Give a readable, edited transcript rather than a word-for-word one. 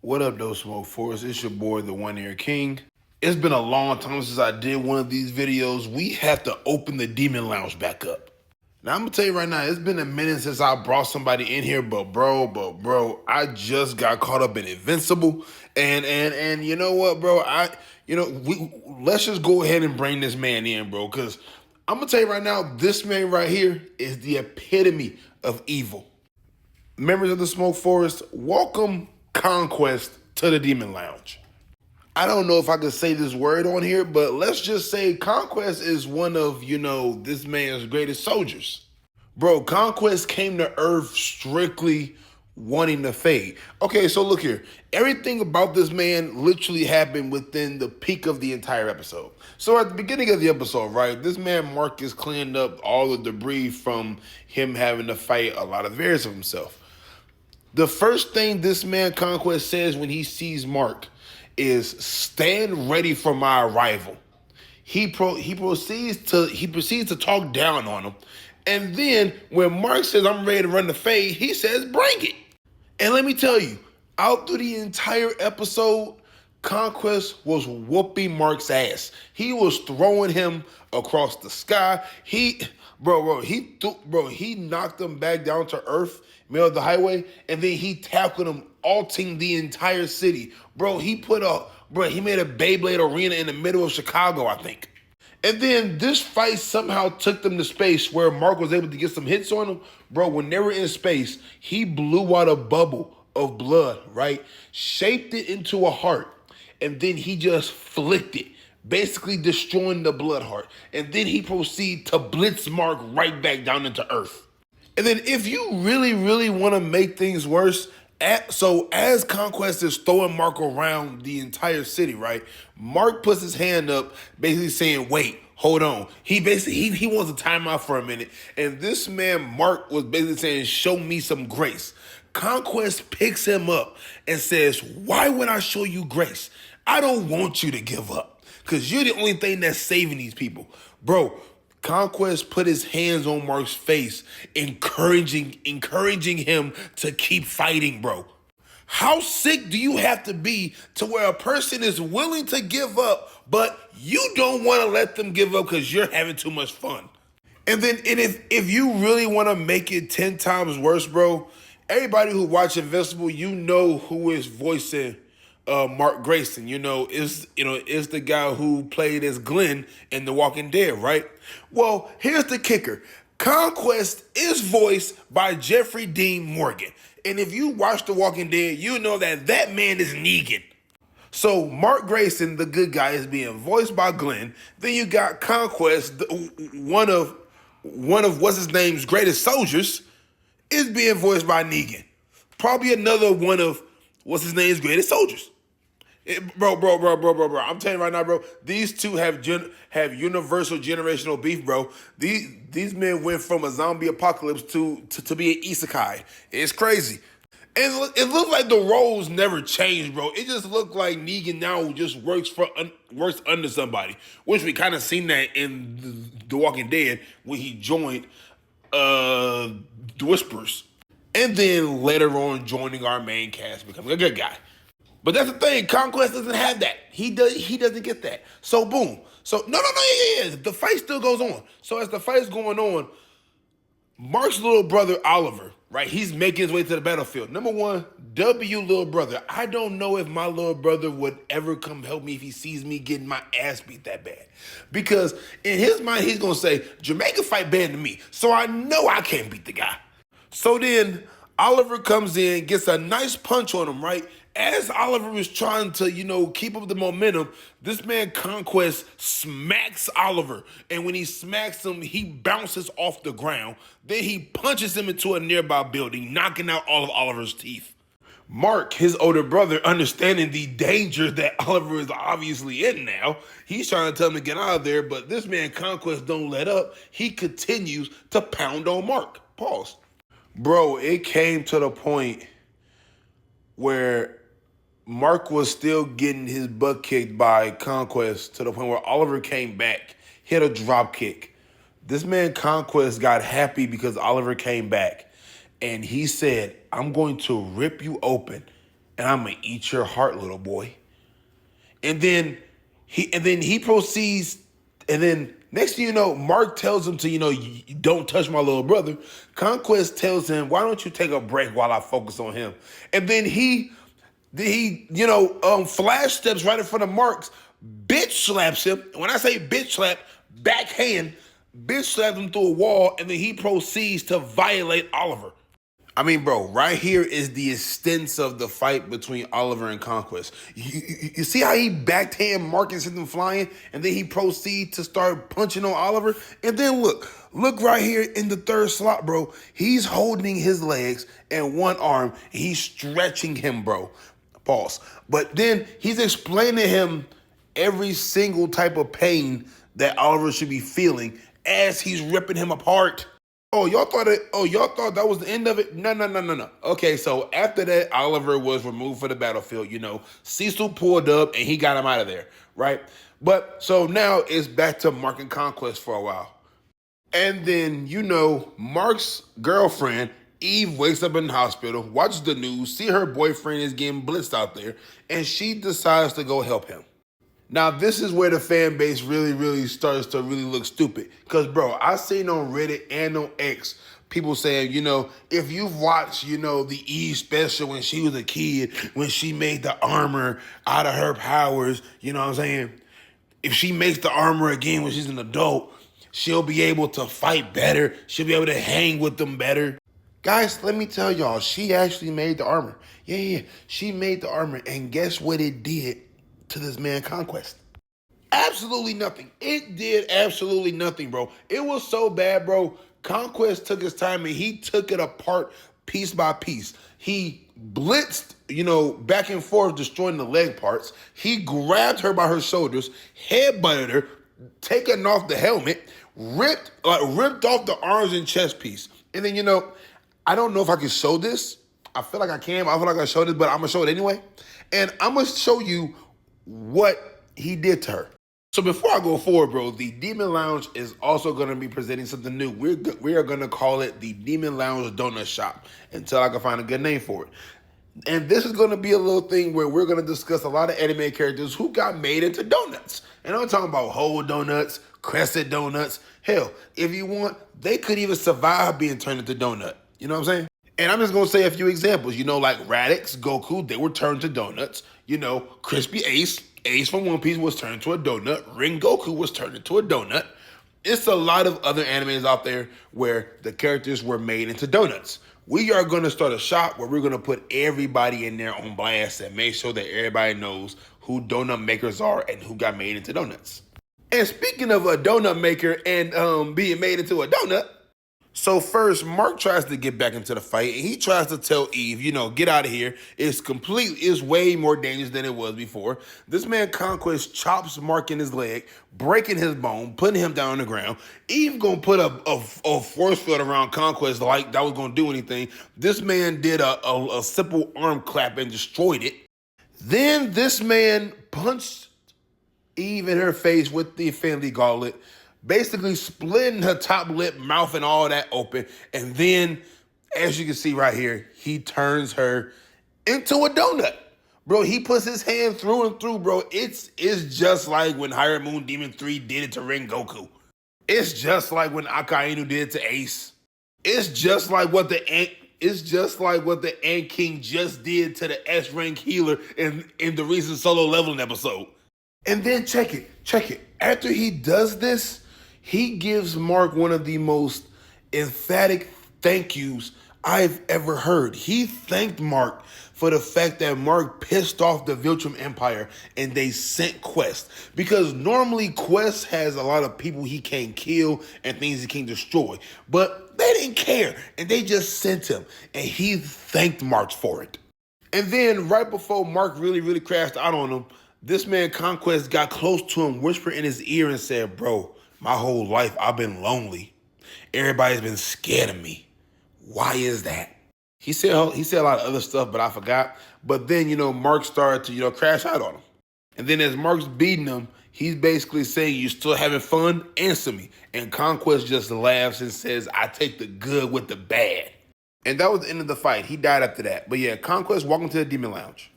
What up, though, Smoke Force? It's your boy, the One Ear King. It's been a long time since I did one of these videos. We have to open the Demon Lounge back up. Now, I'm gonna tell you right now, it's been a minute since I brought somebody in here, but bro, I just got caught up in Invincible, and you know what, bro? Let's just go ahead and bring this man in, bro, because I'm gonna tell you right now, this man right here is the epitome of evil. Members of the Smoke Forest, welcome Conquest to the Demon Lounge. I don't know if I could say this word on here, but let's just say Conquest is one of, this man's greatest soldiers. Bro, Conquest came to Earth strictly wanting to fade. Okay, so look here. Everything about this man literally happened within the peak of the entire episode. So at the beginning of the episode, right, this man Marcus cleaned up all the debris from him having to fight a lot of variants of himself. The first thing this man Conquest says when he sees Mark is stand ready for my arrival. He proceeds to talk down on him. And then when Mark says I'm ready to run the fade, he says bring it. And let me tell you, out through the entire episode, Conquest was whooping Mark's ass. He was throwing him across the sky. He knocked him back down to earth, middle of the highway, and then he tackled him, alting the entire city. He made a Beyblade arena in the middle of Chicago, I think. And then this fight somehow took them to space where Mark was able to get some hits on him. When they were in space, he blew out a bubble of blood, right? Shaped it into a heart. And then he just flicked it, basically destroying the blood heart. And then he proceeded to blitz Mark right back down into Earth. And then if you really want to make things worse, as Conquest is throwing Mark around the entire city, right? Mark puts his hand up, basically saying, wait, hold on. He wants a timeout for a minute. And this man, Mark, was basically saying, show me some grace. Conquest picks him up and says, why would I show you grace? I don't want you to give up because you're the only thing that's saving these people. Bro, Conquest put his hands on Mark's face, encouraging him to keep fighting, bro. How sick do you have to be to where a person is willing to give up, but you don't want to let them give up because you're having too much fun? And if you really want to make it 10 times worse, bro, everybody who watch Invincible, you know who is voicing Mark Grayson. Is the guy who played as Glenn in The Walking Dead, right? Well, here's the kicker. Conquest is voiced by Jeffrey Dean Morgan. And if you watch The Walking Dead, you know that man is Negan. So Mark Grayson, the good guy, is being voiced by Glenn. Then you got Conquest, one of what's his name's greatest soldiers, is being voiced by Negan. Probably another one of what's his name's greatest soldiers. Bro. I'm telling you right now, bro. These two have universal generational beef, bro. These men went from a zombie apocalypse to be an isekai. It's crazy. And it looked like the roles never changed, bro. It just looked like Negan now just works under somebody, which we kind of seen that in The Walking Dead when he joined the Whisperers, and then later on joining our main cast, becoming a good guy. But that's the thing, Conquest doesn't have that. He doesn't get that. So boom. So no, yeah. The fight still goes on. So as the fight's going on, Mark's little brother Oliver, right? He's making his way to the battlefield. Number one, little brother. I don't know if my little brother would ever come help me if he sees me getting my ass beat that bad. Because in his mind, he's gonna say, Jamaica fight better than me. So I know I can't beat the guy. So then Oliver comes in, gets a nice punch on him, right? As Oliver is trying to, keep up the momentum, this man Conquest smacks Oliver. And when he smacks him, he bounces off the ground. Then he punches him into a nearby building, knocking out all of Oliver's teeth. Mark, his older brother, understanding the danger that Oliver is obviously in now, he's trying to tell him to get out of there, but this man Conquest don't let up. He continues to pound on Mark. Pause. Bro, it came to the point where Mark was still getting his butt kicked by Conquest to the point where Oliver came back, hit a drop kick. This man Conquest got happy because Oliver came back. And he said, I'm going to rip you open and I'm gonna eat your heart, little boy. And then he proceeds, and then next thing you know, Mark tells him to, you don't touch my little brother. Conquest tells him, why don't you take a break while I focus on him? And then he flash steps right in front of Marks, bitch slaps him. When I say bitch slap, backhand, bitch slaps him through a wall, and then he proceeds to violate Oliver. I mean, bro, right here is the extent of the fight between Oliver and Conquest. You see how he backhand Mark and sent him flying, and then he proceeds to start punching on Oliver? And then look right here in the third slot, bro. He's holding his legs and one arm, and he's stretching him, bro. Pause. But then he's explaining to him every single type of pain that Oliver should be feeling as he's ripping him apart. Y'all thought that was the end of it? No. Okay, so after that, Oliver was removed from the battlefield. Cecil pulled up and he got him out of there, right? But so now it's back to Mark and Conquest for a while. And then, Mark's girlfriend, Eve, wakes up in the hospital, watches the news, see her boyfriend is getting blitzed out there, and she decides to go help him. Now, this is where the fan base really, really starts to really look stupid. Because, bro, I seen on Reddit and on X people saying, if you've watched, the Eve special when she was a kid, when she made the armor out of her powers, you know what I'm saying? If she makes the armor again when she's an adult, she'll be able to fight better. She'll be able to hang with them better. Guys, let me tell y'all, she actually made the armor. Yeah, she made the armor. And guess what it did to this man Conquest? Absolutely nothing. It did absolutely nothing, bro. It was so bad, bro. Conquest took his time and he took it apart piece by piece. He blitzed, back and forth, destroying the leg parts. He grabbed her by her shoulders, headbutted her, taking off the helmet, ripped off the arms and chest piece. And then, I don't know if I can show this. I feel like I can. I feel like I showed it, but I'm going to show it anyway. And I'm going to show you what he did to her. So before I go forward, bro, the Demon Lounge is also going to be presenting something new. We are going to call it the Demon Lounge Donut Shop until I can find a good name for it. And this is going to be a little thing where we're going to discuss a lot of anime characters who got made into donuts. And I'm talking about whole donuts, crescent donuts. Hell, if you want, they could even survive being turned into donut. You know what I'm saying? And I'm just going to say a few examples. Like Raditz, Goku, they were turned to donuts. Crispy Ace from One Piece was turned into a donut. Rengoku was turned into a donut. It's a lot of other animes out there where the characters were made into donuts. We are going to start a shop where we're going to put everybody in there on blast and make sure that everybody knows who donut makers are and who got made into donuts. And speaking of a donut maker and being made into a donut, so first, Mark tries to get back into the fight, and he tries to tell Eve, get out of here. It's way more dangerous than it was before. This man Conquest chops Mark in his leg, breaking his bone, putting him down on the ground. Eve gonna put a force field around Conquest like that was gonna do anything. This man did a simple arm clap and destroyed it. Then this man punched Eve in her face with the Infinity Gauntlet, basically splitting her top lip, mouth, and all that open. And then, as you can see right here, he turns her into a donut. Bro, he puts his hand through and through, bro. It's just like when Higher Moon Demon 3 did it to Rengoku. It's just like when Akainu did it to Ace. It's just like what the Ant King just did to the S-Rank healer in the recent solo leveling episode. And then check it. After he does this, he gives Mark one of the most emphatic thank yous I've ever heard. He thanked Mark for the fact that Mark pissed off the Viltrum Empire and they sent Quest. Because normally Quest has a lot of people he can't kill and things he can't destroy. But they didn't care and they just sent him. And he thanked Mark for it. And then right before Mark really crashed out on him, this man Conquest got close to him, whispered in his ear and said, "Bro, my whole life I've been lonely. Everybody's been scared of me. Why is that?" He said a lot of other stuff, but I forgot. But then, Mark started to, crash out on him. And then as Mark's beating him, he's basically saying, "You still having fun? Answer me." And Conquest just laughs and says, "I take the good with the bad." And that was the end of the fight. He died after that. But yeah, Conquest, welcome to the Demon Lounge.